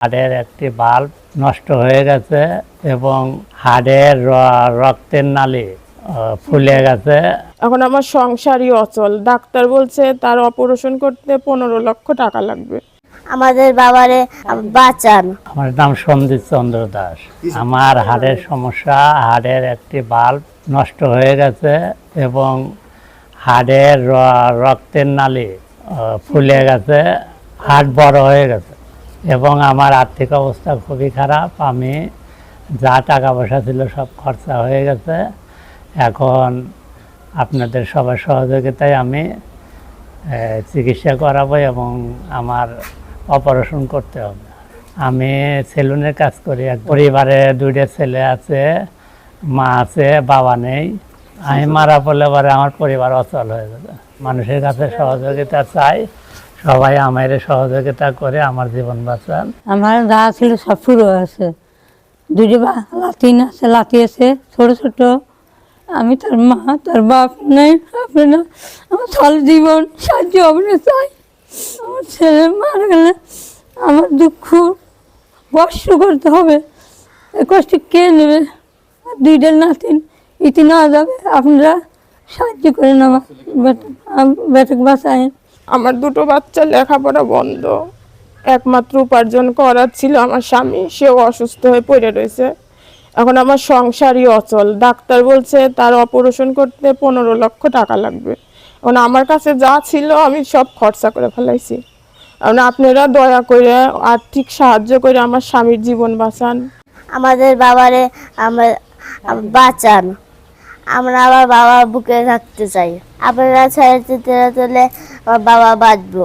হাড়ের একটি বাল্ব নষ্ট হয়ে গেছে এবং হাড়ের রক্তের নালী ফুলে গেছে। এখন আমার সংসারই অচল। ডাক্তার বলছে তার অপারেশন করতে 15 লক্ষ টাকা লাগবে। আমাদের বাবারে বাঁচান। আমার নাম সন্দীপ চন্দ্র দাস। আমার হাড়ের সমস্যা, হাড়ের একটি বাল্ব নষ্ট হয়ে গেছে এবং হাড়ের রক্তের নালী ফুলে গেছে, হাড় বড় হয়ে গেছে এবং আমার আর্থিক অবস্থা খুবই খারাপ। আমি যা টাকা পয়সা ছিল সব খরচা হয়ে গেছে। এখন আপনাদের সবার সহযোগিতায় আমি চিকিৎসা করাবো এবং আমার অপারেশন করতে হবে। আমি সেলুনের কাজ করি। পরিবারে 2টা ছেলে আছে, মা আছে, বাবা নেই। আমি মারা পড়লে পরে আমার পরিবার অচল হয়ে যাবে। মানুষের কাছে সহযোগিতা চাই, সবাই আমার সহযোগিতা করে আমার জীবন বাঁচান। আমার যা ছিল সব পুরো আছে, 2টা লাতিন আছে, লাতি আছে ছোট ছোট। আমি তার মা, তার বাপ নেই। আপনারা আমার সারা জীবন সাহায্য আপনারা চাই। আমার ছেলে মারা গেলে আমার দুঃখ কষ্ট করতে হবে। এ কষ্ট কে নেবে? 2টা নাতিন ইতি না যাবে। আপনারা সাহায্য করেন, আমার বেটাকে বাঁচায়। আমার 2টো বাচ্চা লেখাপড়া বন্ধ। একমাত্র উপার্জন করার ছিল আমার স্বামী, সেও অসুস্থ হয়ে পড়ে রয়েছে। এখন আমার সংসারই অচল। ডাক্তার বলছে তার অপারেশন করতে 15 লক্ষ টাকা লাগবে। এখন আমার কাছে যা ছিল আমি সব খরচা করে ফেলাইছি। এখন আপনারা দয়া করে আর্থিক সাহায্য করে আমার স্বামীর জীবন বাঁচান। আমাদের বাবারে বাঁচান। আমরা আবার বাবা বুকে থাকতে চাই। আপনারা ছেড়ে দিতে আমার বাবা বাঁচবো।